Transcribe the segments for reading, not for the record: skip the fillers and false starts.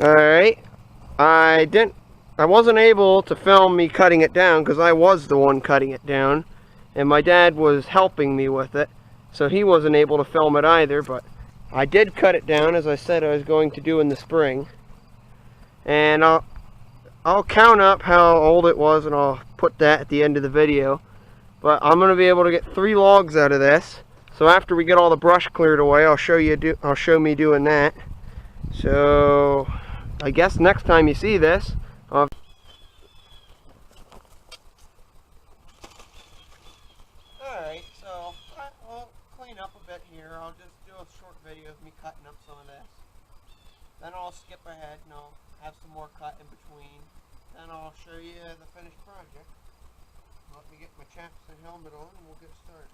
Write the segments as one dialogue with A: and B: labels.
A: Alright, I wasn't able to film me cutting it down because I was the one cutting it down, and my dad was helping me with it, so he wasn't able to film it either, but I did cut it down as I said I was going to do in the spring. And I'll count up how old it was and I'll put that at the end of the video. But I'm going to be able to get 3 logs out of this. So after we get all the brush cleared away, I'll show me doing that. So I guess next time you see this, alright, so I'll clean up a bit here. I'll just do a short video of me cutting up some of this. Then I'll skip ahead and I'll have some more cut in between. Then I'll show you the finished project. Let me get my chaps and helmet on and we'll get started.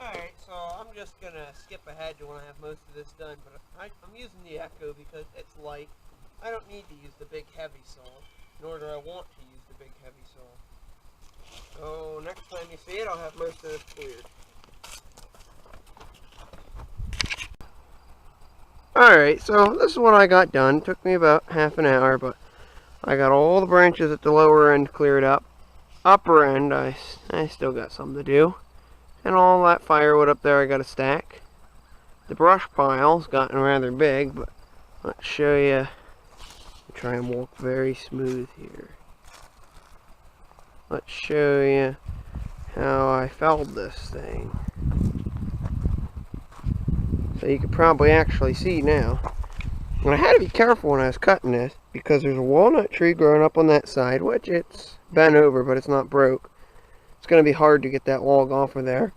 A: Alright, so I'm just going to skip ahead to when I have most of this done, but I'm using the Echo because it's light. I don't need to use the big heavy saw, nor do I want to use the big heavy saw. So next time you see it, I'll have most of this cleared. Alright, so this is what I got done. It took me about half an hour, but I got all the branches at the lower end cleared up. Upper end, I still got some to do. And all that firewood up there I got to stack. The brush pile's gotten rather big, but let's show you. Try and walk very smooth here. Let's show you how I felled this thing. So you could probably actually see now. And I had to be careful when I was cutting this because there's a walnut tree growing up on that side, which it's bent over, but it's not broke. It's going to be hard to get that log off of there.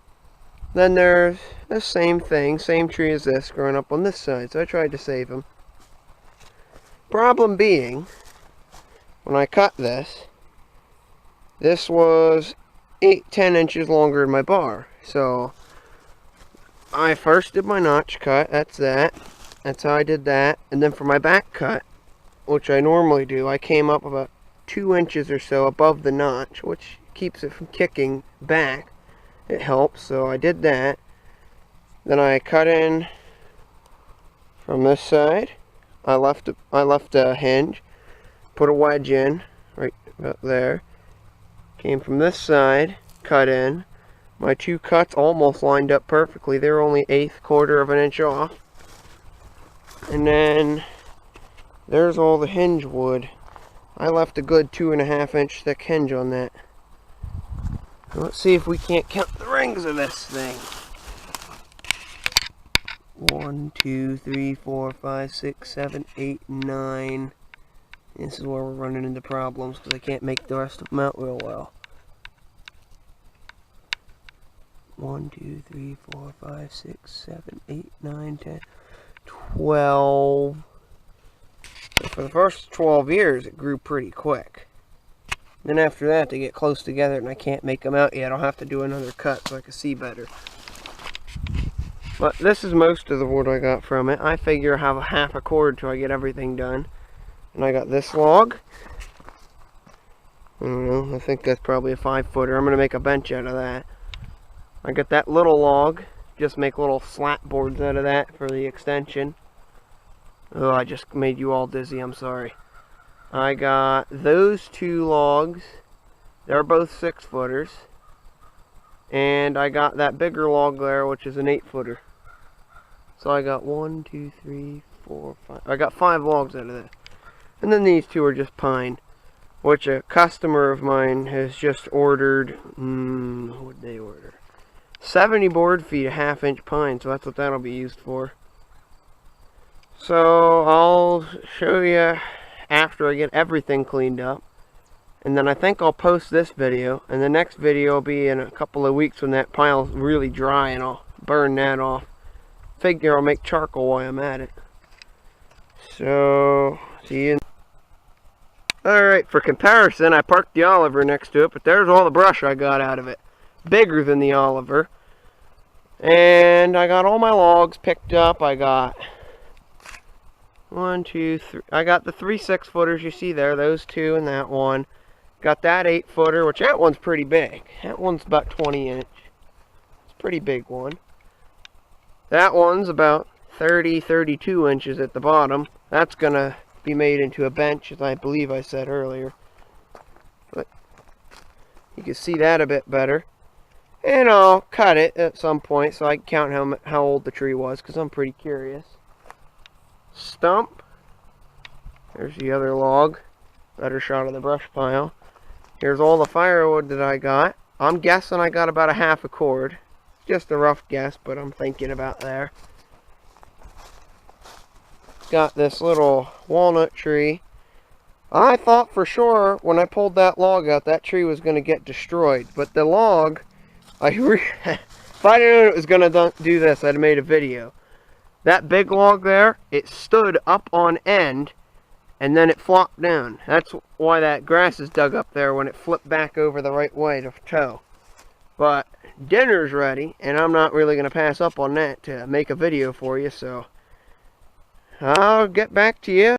A: Then there's the same thing, same tree as this, growing up on this side, so I tried to save them. Problem being, when I cut this was 8-10 inches longer than my bar. So I first did my notch cut, that's how I did that. And then for my back cut, which I normally do, I came up about 2 inches or so above the notch, which keeps it from kicking back. It helps, so I did that. Then I cut in from this side. I left a hinge, put a wedge in right about there. Came from this side, cut in. My 2 cuts almost lined up perfectly. They're only 1/8 of an inch off. And then there's all the hinge wood. I left a good 2.5 inch thick hinge on that. Let's see if we can't count the rings of this thing. 1, 2, 3, 4, 5, 6, 7, 8, 9. This is where we're running into problems because I can't make the rest of them out real well. 1, 2, 3, 4, 5, 6, 7, 8, 9, 10, 12. So for the first 12 years, it grew pretty quick. Then after that, they get close together and I can't make them out yet. I'll have to do another cut so I can see better. But this is most of the wood I got from it. I figure I have a half a cord till I get everything done. And I got this log. I don't know, I think that's probably a 5-footer. I'm going to make a bench out of that. I got that little log. Just make little slat boards out of that for the extension. Oh, I just made you all dizzy, I'm sorry. I got those 2 logs. They're both 6-footers. And I got that bigger log there, which is an 8-footer. So I got 1, 2, 3, 4, 5. I got 5 logs out of that. And then these 2 are just pine, which a customer of mine has just ordered. What would they order? 70 board feet, a 1/2-inch pine. So that's what that'll be used for. So I'll show you after I get everything cleaned up, and then I think I'll post this video, and the next video will be in a couple of weeks when that pile's really dry, and I'll burn that off. Figure I'll make charcoal while I'm at it. So see you. Alright, for comparison, I parked the Oliver next to it, but there's all the brush I got out of it. Bigger than the Oliver. And I got all my logs picked up. I got 1, 2, 3. I got the 3 6-footers you see there, those 2 and that one. Got that 8-footer, which that one's pretty big. That one's about 20-inch. It's a pretty big one. That one's about 30, 32 inches at the bottom. That's gonna be made into a bench, as I believe I said earlier. But you can see that a bit better. And I'll cut it at some point so I can count how old the tree was, because I'm pretty curious. Stump. There's the other log. Better shot of the brush pile. Here's all the firewood that I got. I'm guessing I got about a 1/2 cord. Just a rough guess, but I'm thinking about there. Got this little walnut tree. I thought for sure when I pulled that log out that tree was going to get destroyed, but the log, if I didn't know it was going to do this, I'd have made a video. That big log there, it stood up on end, and then it flopped down. That's why that grass is dug up there when it flipped back over the right way to tow. But dinner's ready, and I'm not really going to pass up on that to make a video for you, so I'll get back to you.